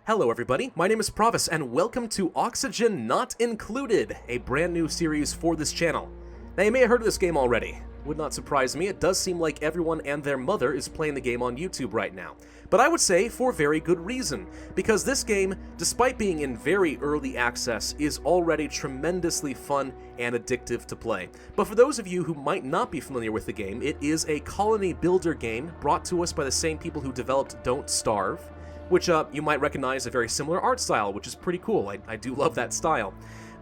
Hello everybody, my name is Pravus and welcome to Oxygen Not Included, a brand new series for this channel. Now you may have heard of this game already. Would not surprise me, it does seem like everyone and their mother is playing the game on YouTube right now. But I would say for very good reason, because this game, despite being in very early access, is already tremendously fun and addictive to play. But for those of you who might not be familiar with the game, it is a colony builder game brought to us by the same people who developed Don't Starve, which you might recognize a very similar art style, which is pretty cool. I do love that style.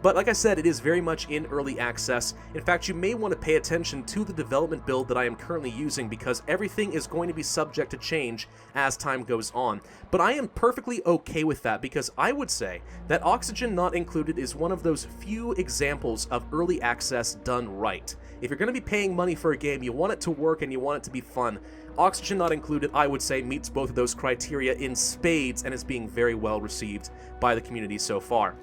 But like I said, it is very much in early access. In fact, you may want to pay attention to the development build that I am currently using because everything is going to be subject to change as time goes on. But I am perfectly okay with that because I would say that Oxygen Not Included is one of those few examples of early access done right. If you're going to be paying money for a game, you want it to work and you want it to be fun. Oxygen Not Included, I would say, meets both of those criteria in spades and is being very well received by the community so far.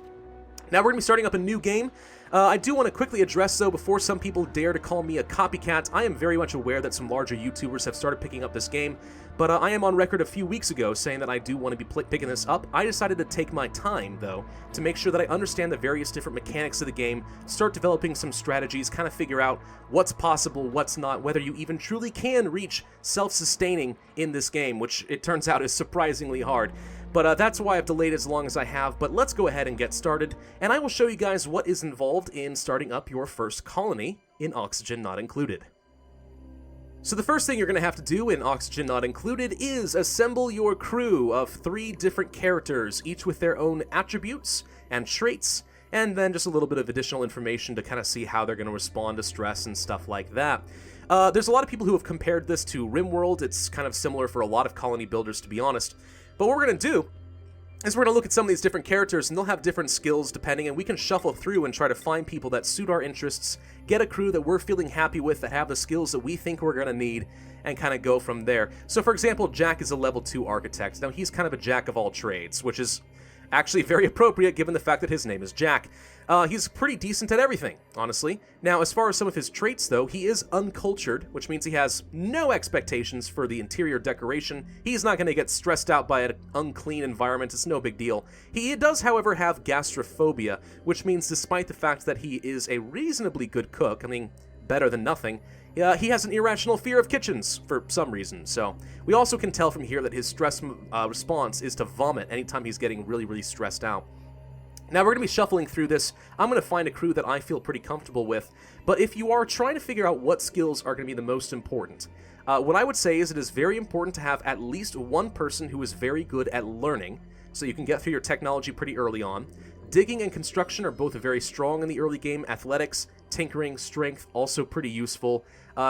Now we're going to be starting up a new game. I do want to quickly address, though, before some people dare to call me a copycat, I am very much aware that some larger YouTubers have started picking up this game, but I am on record a few weeks ago saying that I do want to be picking this up. I decided to take my time, though, to make sure that I understand the various different mechanics of the game, start developing some strategies, kind of figure out what's possible, what's not, whether you even truly can reach self-sustaining in this game, which it turns out is surprisingly hard. But that's why I've delayed as long as I have, but let's go ahead and get started, and I will show you guys what is involved in starting up your first colony in Oxygen Not Included. So the first thing you're going to have to do in Oxygen Not Included is assemble your crew of 3 different characters, each with their own attributes and traits, and then just a little bit of additional information to kind of see how they're going to respond to stress and stuff like that. There's a lot of people who have compared this to RimWorld. It's kind of similar for a lot of colony builders, to be honest. But what we're going to do is we're going to look at some of these different characters, and they'll have different skills depending, and we can shuffle through and try to find people that suit our interests, get a crew that we're feeling happy with, that have the skills that we think we're going to need, and kind of go from there. So for example, Jack is a level 2 architect. Now he's kind of a jack of all trades, which is actually very appropriate given the fact that his name is Jack. He's pretty decent at everything, honestly. Now, as far as some of his traits, though, he is uncultured, which means he has no expectations for the interior decoration. He's not going to get stressed out by an unclean environment. It's no big deal. He does, however, have gastrophobia, which means despite the fact that he is a reasonably good cook, I mean, better than nothing, he has an irrational fear of kitchens for some reason. So we also can tell from here that his stress response is to vomit anytime he's getting really, really stressed out. Now we're going to be shuffling through this. I'm going to find a crew that I feel pretty comfortable with, but if you are trying to figure out what skills are going to be the most important, what I would say is it is very important to have at least one person who is very good at learning, so you can get through your technology pretty early on. Digging and construction are both very strong in the early game. Athletics, tinkering, strength, also pretty useful.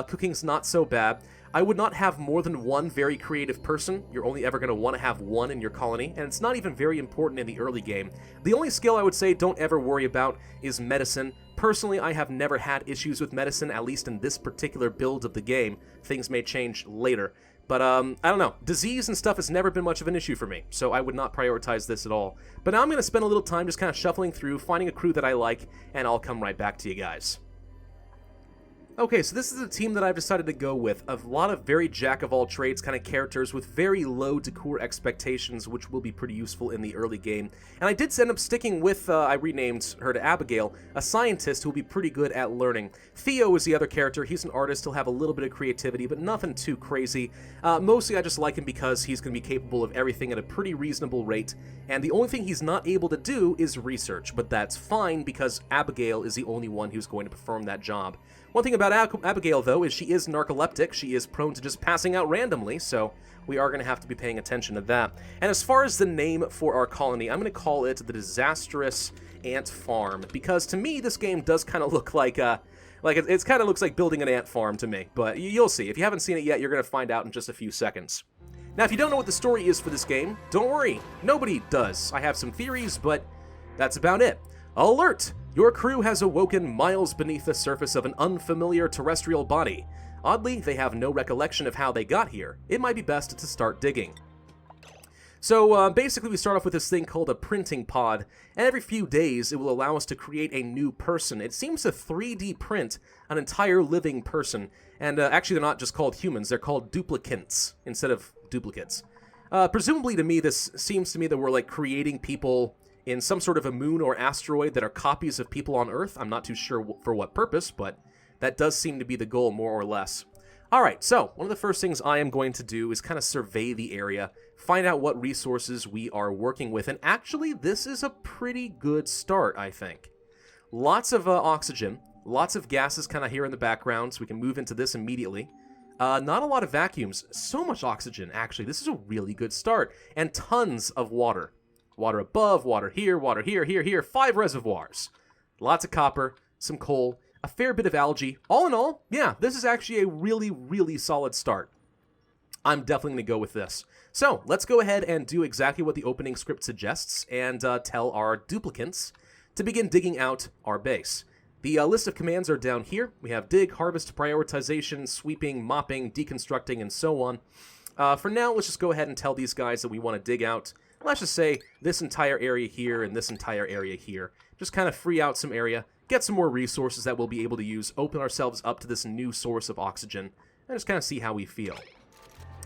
Cooking's not so bad. I would not have more than one very creative person. You're only ever going to want to have one in your colony, and it's not even very important in the early game. The only skill I would say don't ever worry about is medicine. Personally, I have never had issues with medicine, at least in this particular build of the game. Things may change later. But, I don't know. Disease and stuff has never been much of an issue for me, so I would not prioritize this at all. But now I'm going to spend a little time just kind of shuffling through, finding a crew that I like, and I'll come right back to you guys. Okay, so this is a team that I've decided to go with. A lot of very jack-of-all-trades kind of characters with very low decor expectations, which will be pretty useful in the early game. And I did end up sticking with, I renamed her to Abigail, a scientist who will be pretty good at learning. Theo is the other character. He's an artist. He'll have a little bit of creativity, but nothing too crazy. Mostly I just like him because he's going to be capable of everything at a pretty reasonable rate. And the only thing he's not able to do is research, but that's fine because Abigail is the only one who's going to perform that job. One thing about Abigail, though, is she is narcoleptic. She is prone to just passing out randomly, so we are going to have to be paying attention to that. And as far as the name for our colony, I'm going to call it the Disastrous Ant Farm, because to me, this game does kind of look like it kind of looks like building an ant farm to me, but you'll see. If you haven't seen it yet, you're going to find out in just a few seconds. Now, if you don't know what the story is for this game, don't worry. Nobody does. I have some theories, but that's about it. Alert! Your crew has awoken miles beneath the surface of an unfamiliar terrestrial body. Oddly, they have no recollection of how they got here. It might be best to start digging. So basically we start off with this thing called a printing pod, and every few days it will allow us to create a new person. It seems to 3D print an entire living person, and actually they're not just called humans, they're called duplicants instead of duplicates. Presumably to me, this seems to me that we're like creating people in some sort of a moon or asteroid that are copies of people on Earth. I'm not too sure for what purpose, but that does seem to be the goal, more or less. Alright, so one of the first things I am going to do is kind of survey the area, find out what resources we are working with, and actually this is a pretty good start, I think. Lots of oxygen, lots of gases kind of here in the background, so we can move into this immediately. Not a lot of vacuums, so much oxygen, actually. This is a really good start, and tons of water. Water above, water here, here, 5 reservoirs. Lots of copper, some coal, a fair bit of algae. All in all, yeah, this is actually a really, really solid start. I'm definitely going to go with this. So, let's go ahead and do exactly what the opening script suggests and tell our duplicants to begin digging out our base. The list of commands are down here. We have dig, harvest, prioritization, sweeping, mopping, deconstructing, and so on. For now, let's just go ahead and tell these guys that we want to dig out, let's just say, this entire area here and this entire area here. Just kind of free out some area, get some more resources that we'll be able to use, open ourselves up to this new source of oxygen, and just kind of see how we feel.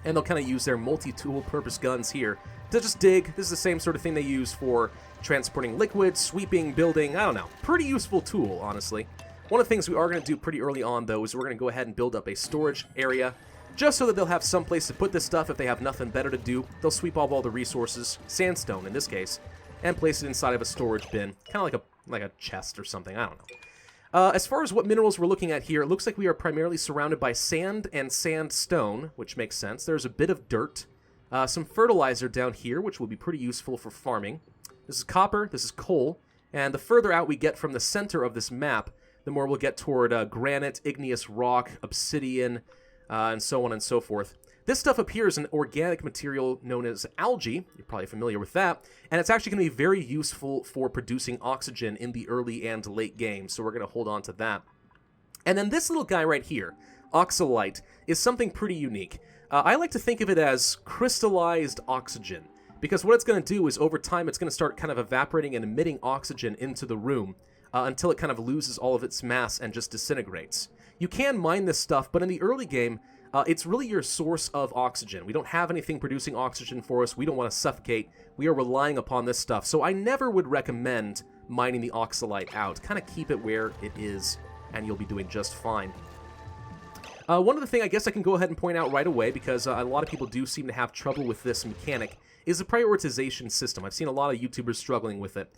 And they'll kind of use their multi-tool purpose guns here to just dig. This is the same sort of thing they use for transporting liquids, sweeping, building, I don't know. Pretty useful tool, honestly. One of the things we are going to do pretty early on, though, is we're going to go ahead and build up a storage area, just so that they'll have some place to put this stuff if they have nothing better to do. They'll sweep up all the resources, sandstone in this case, and place it inside of a storage bin, kind of like a chest or something, I don't know. As far as what minerals we're looking at here, it looks like we are primarily surrounded by sand and sandstone, which makes sense. There's a bit of dirt, some fertilizer down here, which will be pretty useful for farming. This is copper, this is coal, and the further out we get from the center of this map, the more we'll get toward granite, igneous rock, obsidian, and so on and so forth. This stuff appears in an organic material known as algae. You're probably familiar with that. And it's actually going to be very useful for producing oxygen in the early and late game, so we're going to hold on to that. And then this little guy right here, oxalite, is something pretty unique. I like to think of it as crystallized oxygen, because what it's going to do is over time it's going to start kind of evaporating and emitting oxygen into the room until it kind of loses all of its mass and just disintegrates. You can mine this stuff, but in the early game, it's really your source of oxygen. We don't have anything producing oxygen for us. We don't want to suffocate. We are relying upon this stuff. So I never would recommend mining the oxalite out. Kind of keep it where it is, and you'll be doing just fine. One other thing I guess I can go ahead and point out right away, because a lot of people do seem to have trouble with this mechanic, is the prioritization system. I've seen a lot of YouTubers struggling with it.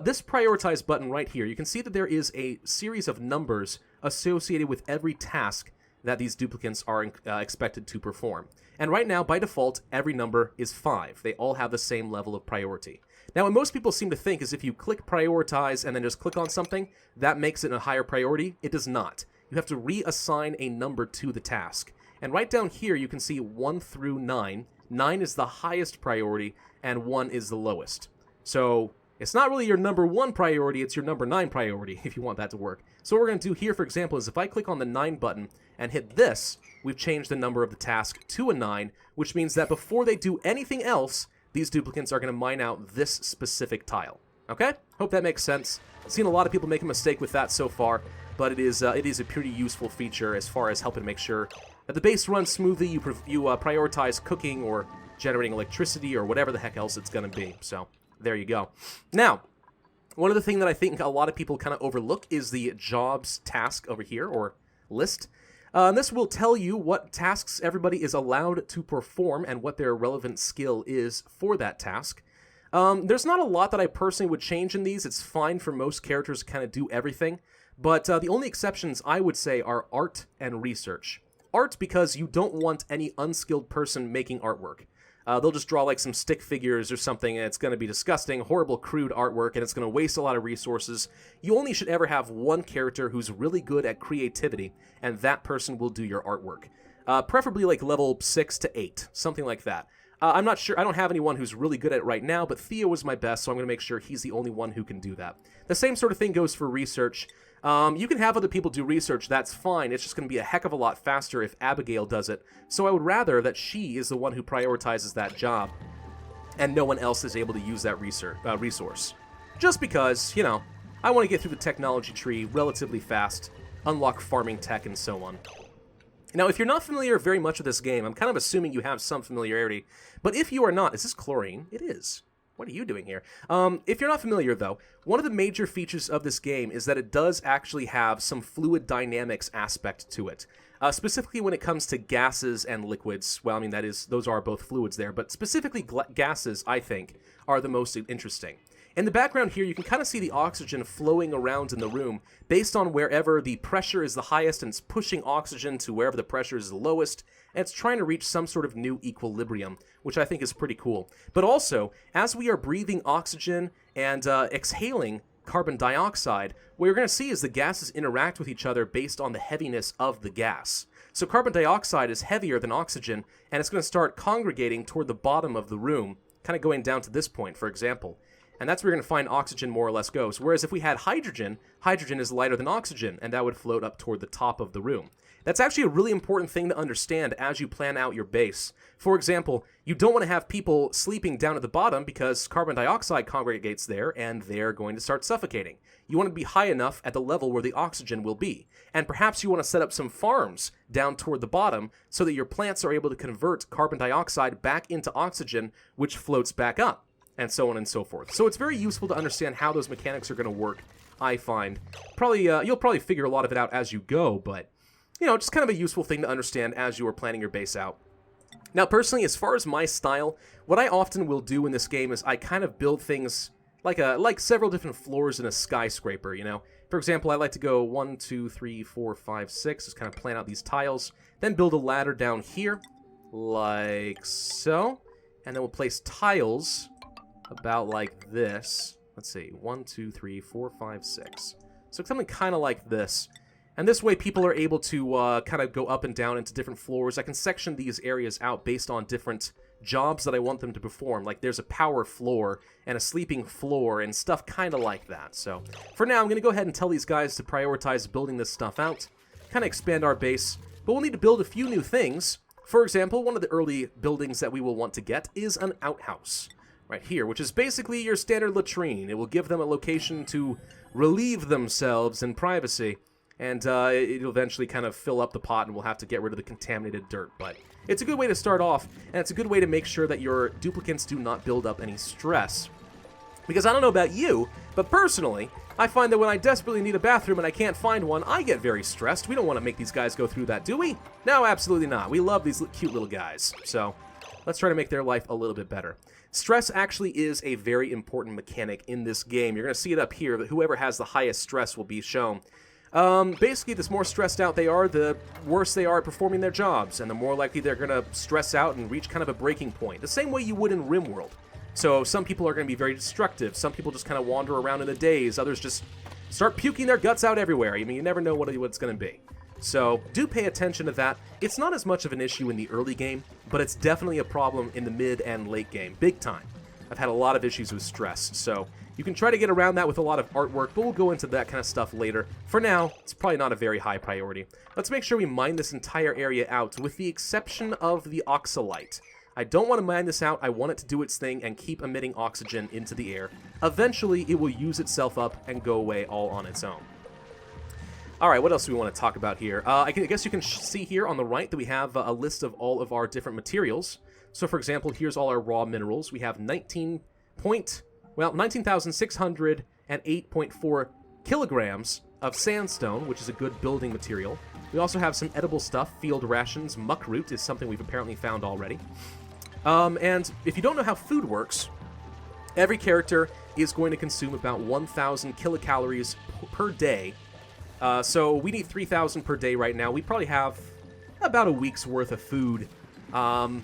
This prioritize button right here, you can see that there is a series of numbers associated with every task that these duplicants are expected to perform. And right now, by default, every number is 5. They all have the same level of priority. Now, what most people seem to think is if you click prioritize and then just click on something, that makes it a higher priority. It does not. You have to reassign a number to the task. And right down here, you can see 1 through 9. 9 is the highest priority, and 1 is the lowest. So it's not really your number 1 priority, it's your number 9 priority, if you want that to work. So what we're going to do here, for example, is if I click on the 9 button and hit this, we've changed the number of the task to a 9, which means that before they do anything else, these duplicants are going to mine out this specific tile. Okay? Hope that makes sense. I've seen a lot of people make a mistake with that so far, but it is a pretty useful feature as far as helping make sure that the base runs smoothly. You prioritize cooking or generating electricity or whatever the heck else it's going to be. So there you go. Now, one of the things that I think a lot of people kind of overlook is the jobs task over here, or list. This will tell you what tasks everybody is allowed to perform and what their relevant skill is for that task. There's not a lot that I personally would change in these. It's fine for most characters to kind of do everything. But the only exceptions, I would say, are art and research. Art, because you don't want any unskilled person making artwork. They'll just draw like some stick figures or something, and it's going to be disgusting, horrible, crude artwork, and it's going to waste a lot of resources. You only should ever have one character who's really good at creativity, and that person will do your artwork. Preferably like level 6 to 8, something like that. I'm not sure, I don't have anyone who's really good at it right now, but Theo was my best, so I'm going to make sure he's the only one who can do that. The same sort of thing goes for research. You can have other people do research, that's fine. It's just going to be a heck of a lot faster if Abigail does it. So I would rather that she is the one who prioritizes that job, and no one else is able to use that resource. Just because, you know, I want to get through the technology tree relatively fast, unlock farming tech, and so on. Now, if you're not familiar very much with this game, I'm kind of assuming you have some familiarity, but if you are not, is this chlorine? It is. What are you doing here? If you're not familiar, though, one of the major features of this game is that it does actually have some fluid dynamics aspect to it. Specifically when it comes to gases and liquids. Well, I mean, those are both fluids there, but specifically gases, I think, are the most interesting. In the background here, you can kind of see the oxygen flowing around in the room based on wherever the pressure is the highest, and it's pushing oxygen to wherever the pressure is the lowest, and it's trying to reach some sort of new equilibrium, which I think is pretty cool. But also, as we are breathing oxygen and exhaling carbon dioxide, what you're going to see is the gases interact with each other based on the heaviness of the gas. So carbon dioxide is heavier than oxygen, and it's going to start congregating toward the bottom of the room, kind of going down to this point, for example. And that's where you're going to find oxygen more or less goes. Whereas if we had hydrogen, hydrogen is lighter than oxygen, and that would float up toward the top of the room. That's actually a really important thing to understand as you plan out your base. For example, you don't want to have people sleeping down at the bottom because carbon dioxide congregates there, and they're going to start suffocating. You want to be high enough at the level where the oxygen will be. And perhaps you want to set up some farms down toward the bottom so that your plants are able to convert carbon dioxide back into oxygen, which floats back up, and so on and so forth. So it's very useful to understand how those mechanics are going to work, I find. You'll probably figure a lot of it out as you go, but, you know, just kind of a useful thing to understand as you are planning your base out. Now, personally, as far as my style, what I often will do in this game is I kind of build things like several different floors in a skyscraper, you know? For example, I like to go 1, 2, 3, 4, 5, 6, just kind of plan out these tiles, then build a ladder down here, like so, and then we'll place tiles about like this. Let's see, 1, 2, 3, 4, 5, 6. So something kind of like this. And this way people are able to kind of go up and down into different floors. I can section these areas out based on different jobs that I want them to perform. Like there's a power floor and a sleeping floor and stuff kind of like that. So for now, I'm going to go ahead and tell these guys to prioritize building this stuff out, kind of expand our base. But we'll need to build a few new things. For example, one of the early buildings that we will want to get is an outhouse. Right here, which is basically your standard latrine. It will give them a location to relieve themselves in privacy, and it'll eventually kind of fill up the pot, and we'll have to get rid of the contaminated dirt. But it's a good way to start off, and it's a good way to make sure that your duplicates do not build up any stress. Because I don't know about you, but personally, I find that when I desperately need a bathroom and I can't find one, I get very stressed. We don't want to make these guys go through that, do we? No, absolutely not. We love these cute little guys. So let's try to make their life a little bit better. Stress actually is a very important mechanic in this game. You're going to see it up here, that whoever has the highest stress will be shown. Basically, the more stressed out they are, the worse they are at performing their jobs, and the more likely they're going to stress out and reach kind of a breaking point, the same way you would in RimWorld. So some people are going to be very destructive, some people just kind of wander around in a daze, others just start puking their guts out everywhere. I mean, you never know what it's going to be. So do pay attention to that. It's not as much of an issue in the early game, but it's definitely a problem in the mid and late game, big time. I've had a lot of issues with stress, so you can try to get around that with a lot of artwork, but we'll go into that kind of stuff later. For now, it's probably not a very high priority. Let's make sure we mine this entire area out, with the exception of the oxalite. I don't want to mine this out. I want it to do its thing and keep emitting oxygen into the air. Eventually, it will use itself up and go away all on its own. Alright, what else do we want to talk about here? I guess you can see here on the right that we have a list of all of our different materials. So for example, here's all our raw minerals. We have 19,608.4 kilograms of sandstone, which is a good building material. We also have some edible stuff, field rations. Muckroot is something we've apparently found already. And if you don't know how food works, every character is going to consume about 1,000 kilocalories per day. So we need 3,000 per day right now. We probably have about a week's worth of food, and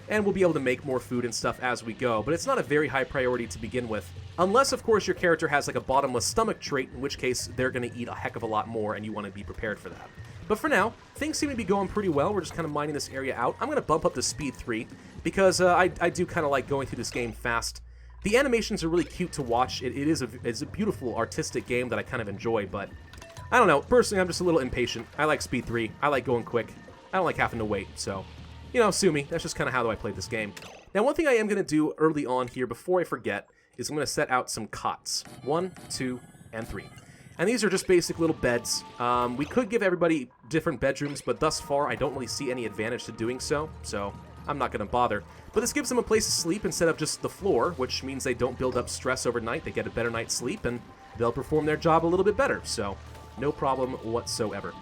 we'll be able to make more food and stuff as we go, but it's not a very high priority to begin with. Unless, of course, your character has like a bottomless stomach trait, in which case they're going to eat a heck of a lot more, and you want to be prepared for that. But for now, things seem to be going pretty well. We're just kind of mining this area out. I'm going to bump up to speed 3, because I do kind of like going through this game fast. The animations are really cute to watch. It's a beautiful artistic game that I kind of enjoy, but I don't know. Personally, I'm just a little impatient. I like speed 3. I like going quick. I don't like having to wait, so, you know, sue me. That's just kind of how I play this game. Now, one thing I am going to do early on here, before I forget, is I'm going to set out some cots. 1, 2, and 3. And these are just basic little beds. We could give everybody different bedrooms, but thus far I don't really see any advantage to doing so I'm not going to bother. But this gives them a place to sleep instead of just the floor, which means they don't build up stress overnight. They get a better night's sleep, and they'll perform their job a little bit better, so no problem whatsoever.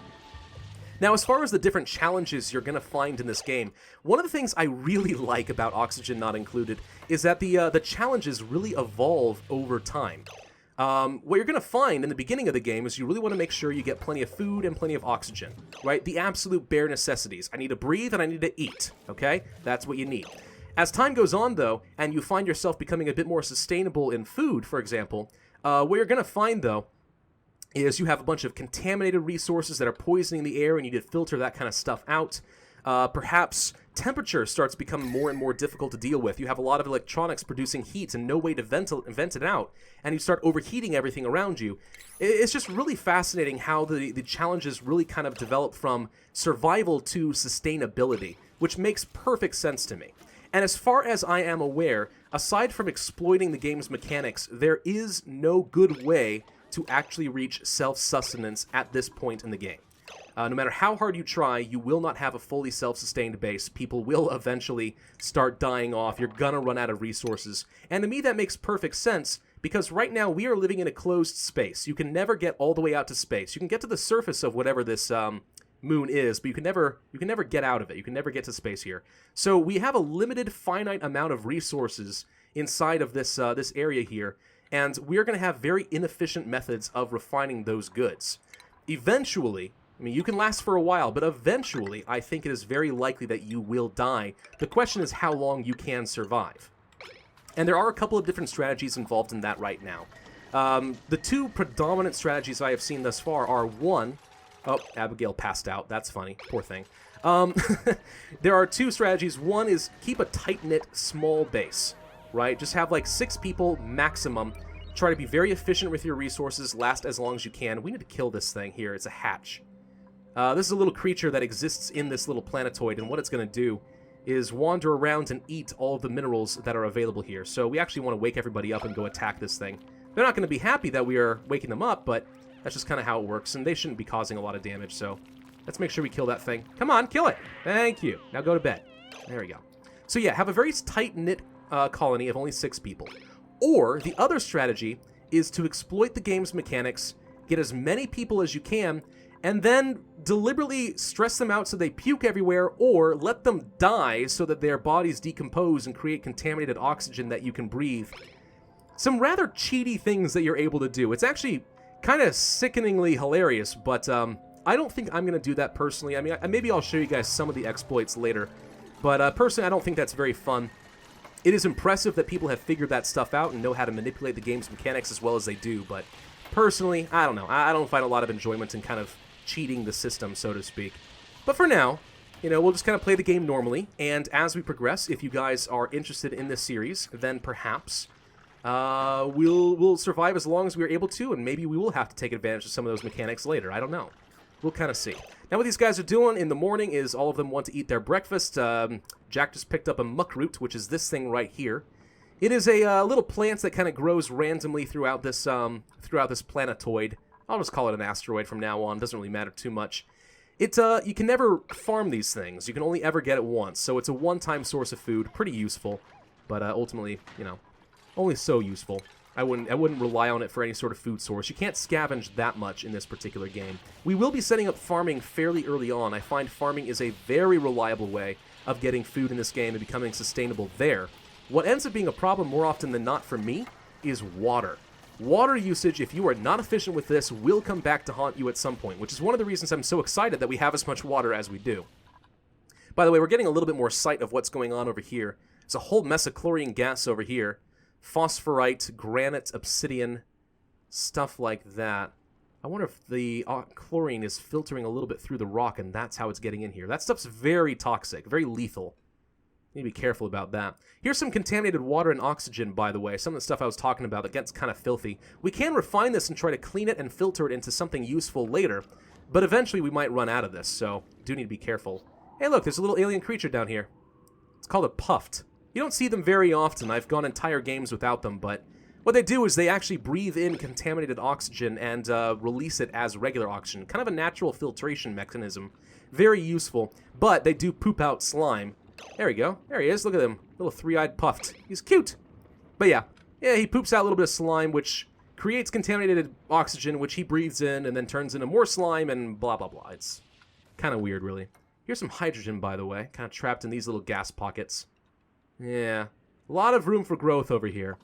Now, as far as the different challenges you're going to find in this game, one of the things I really like about Oxygen Not Included is that the challenges really evolve over time. What you're going to find in the beginning of the game is you really want to make sure you get plenty of food and plenty of oxygen, right? The absolute bare necessities. I need to breathe and I need to eat, okay? That's what you need. As time goes on, though, and you find yourself becoming a bit more sustainable in food, for example, what you're going to find, though, is you have a bunch of contaminated resources that are poisoning the air and you need to filter that kind of stuff out. Perhaps temperature starts becoming more and more difficult to deal with. You have a lot of electronics producing heat and no way to vent it out, and you start overheating everything around you. It's just really fascinating how the challenges really kind of develop from survival to sustainability, which makes perfect sense to me. And as far as I am aware, aside from exploiting the game's mechanics, there is no good way to actually reach self-sustenance at this point in the game. No matter how hard you try, you will not have a fully self-sustained base. People will eventually start dying off. You're gonna run out of resources. And to me, that makes perfect sense, because right now we are living in a closed space. You can never get all the way out to space. You can get to the surface of whatever this moon is, but you can never get out of it. You can never get to space here. So we have a limited, finite amount of resources inside of this this area here, and we're going to have very inefficient methods of refining those goods. Eventually, I mean, you can last for a while, but eventually, I think it is very likely that you will die. The question is how long you can survive. And there are a couple of different strategies involved in that right now. The two predominant strategies I have seen thus far are, one... Oh, Abigail passed out. That's funny. Poor thing. There are two strategies. One is keep a tight-knit, small base, right? Just have like 6 people maximum. Try to be very efficient with your resources, last as long as you can. We need to kill this thing here. It's a hatch. This is a little creature that exists in this little planetoid, and what it's going to do is wander around and eat all of the minerals that are available here. So we actually want to wake everybody up and go attack this thing. They're not going to be happy that we are waking them up, but that's just kind of how it works, and they shouldn't be causing a lot of damage, so let's make sure we kill that thing. Come on, kill it! Thank you. Now go to bed. There we go. So yeah, have a very tight-knit colony of only 6 people. Or, the other strategy is to exploit the game's mechanics, get as many people as you can, and then deliberately stress them out so they puke everywhere, or let them die so that their bodies decompose and create contaminated oxygen that you can breathe. Some rather cheaty things that you're able to do. It's actually kind of sickeningly hilarious, but I don't think I'm going to do that personally. I mean, maybe I'll show you guys some of the exploits later, but personally, I don't think that's very fun. It is impressive that people have figured that stuff out and know how to manipulate the game's mechanics as well as they do, but personally, I don't know. I don't find a lot of enjoyment in kind of cheating the system, so to speak. But for now, you know, we'll just kind of play the game normally, and as we progress, if you guys are interested in this series, then perhaps we'll survive as long as we're able to, and maybe we will have to take advantage of some of those mechanics later. I don't know. We'll kind of see. Now, what these guys are doing in the morning is all of them want to eat their breakfast. Jack just picked up a muckroot, which is this thing right here. It is a little plant that kind of grows randomly throughout this planetoid. I'll just call it an asteroid from now on. Doesn't really matter too much. You can never farm these things. You can only ever get it once, so it's a one-time source of food. Pretty useful, but ultimately, you know, only so useful. I wouldn't rely on it for any sort of food source. You can't scavenge that much in this particular game. We will be setting up farming fairly early on. I find farming is a very reliable way of getting food in this game and becoming sustainable there. What ends up being a problem more often than not for me is water. Water usage, if you are not efficient with this, will come back to haunt you at some point, which is one of the reasons I'm so excited that we have as much water as we do. By the way, we're getting a little bit more sight of what's going on over here. There's a whole mess of chlorine gas over here. Phosphorite, granite, obsidian, stuff like that. I wonder if the chlorine is filtering a little bit through the rock and that's how it's getting in here. That stuff's very toxic, very lethal. Need to be careful about that. Here's some contaminated water and oxygen, by the way. Some of the stuff I was talking about that gets kind of filthy. We can refine this and try to clean it and filter it into something useful later, but eventually we might run out of this, so do need to be careful. Hey look, there's a little alien creature down here. It's called a puffed. You don't see them very often. I've gone entire games without them, but What they do is they actually breathe in contaminated oxygen and release it as regular oxygen. Kind of a natural filtration mechanism. Very useful, but they do poop out slime. There we go. There he is. Look at him. Little three-eyed puffed. He's cute. But yeah, he poops out a little bit of slime, which creates contaminated oxygen, which he breathes in and then turns into more slime and blah, blah, blah. It's kind of weird, really. Here's some hydrogen, by the way, kind of trapped in these little gas pockets. Yeah, a lot of room for growth over here.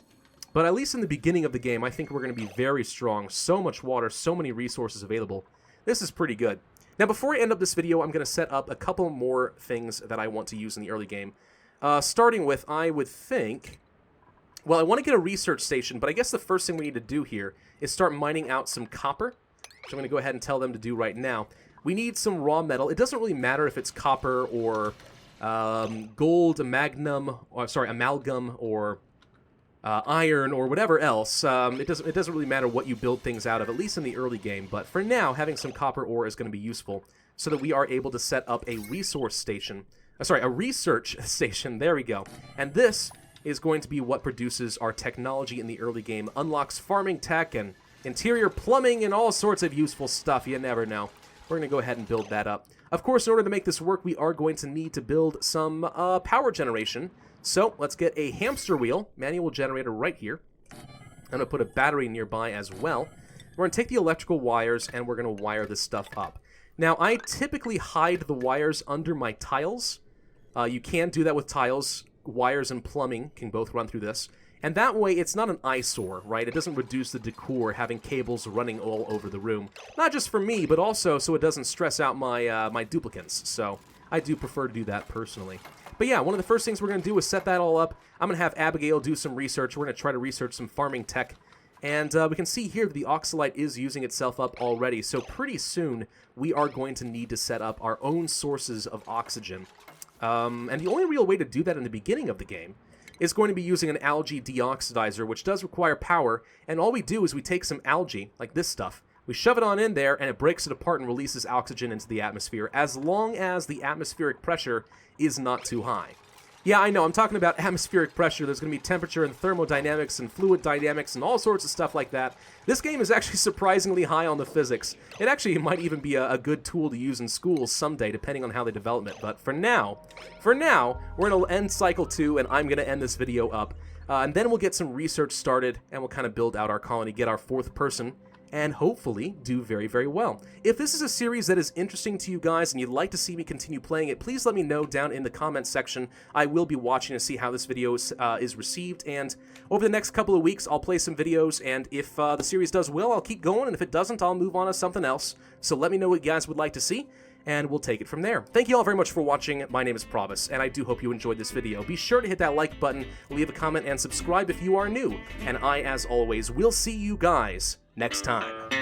But at least in the beginning of the game, I think we're going to be very strong. So much water, so many resources available. This is pretty good. Now, before I end up this video, I'm going to set up a couple more things that I want to use in the early game. Starting with, I would think... Well, I want to get a research station, but I guess the first thing we need to do here is start mining out some copper, which I'm going to go ahead and tell them to do right now. We need some raw metal. It doesn't really matter if it's copper or gold, amalgam, or iron, or whatever else. It doesn't really matter what you build things out of, at least in the early game. But for now, having some copper ore is going to be useful so that we are able to set up a resource station. A research station. There we go. And this is going to be what produces our technology in the early game. Unlocks farming tech and interior plumbing and all sorts of useful stuff. You never know. We're going to go ahead and build that up. Of course, in order to make this work, we are going to need to build some power generation. So let's get a hamster wheel, manual generator right here. I'm going to put a battery nearby as well. We're going to take the electrical wires and we're going to wire this stuff up. Now, I typically hide the wires under my tiles. You can do that with tiles. Wires and plumbing can both run through this. And that way, it's not an eyesore, right? It doesn't reduce the decor having cables running all over the room. Not just for me, but also so it doesn't stress out my, my duplicants. So I do prefer to do that personally. But yeah, one of the first things we're going to do is set that all up. I'm going to have Abigail do some research. We're going to try to research some farming tech. And we can see here that the oxalite is using itself up already. So pretty soon, we are going to need to set up our own sources of oxygen. And the only real way to do that in the beginning of the game is going to be using an algae deoxidizer, which does require power. And all we do is we take some algae, like this stuff, we shove it on in there, and it breaks it apart and releases oxygen into the atmosphere, as long as the atmospheric pressure is not too high. Yeah, I know, I'm talking about atmospheric pressure. There's going to be temperature and thermodynamics and fluid dynamics and all sorts of stuff like that. This game is actually surprisingly high on the physics. It actually might even be a good tool to use in schools someday, depending on how they develop it. But for now, we're going to end Cycle 2, and I'm going to end this video up. And then we'll get some research started, and we'll kind of build out our colony, get our fourth person, and hopefully do very, very well. If this is a series that is interesting to you guys and you'd like to see me continue playing it, please let me know down in the comments section. I will be watching to see how this video is received, and over the next couple of weeks, I'll play some videos, and if the series does well, I'll keep going, and if it doesn't, I'll move on to something else. So let me know what you guys would like to see, and we'll take it from there. Thank you all very much for watching. My name is Pravus, and I do hope you enjoyed this video. Be sure to hit that like button, leave a comment, and subscribe if you are new. And I, as always, will see you guys next time.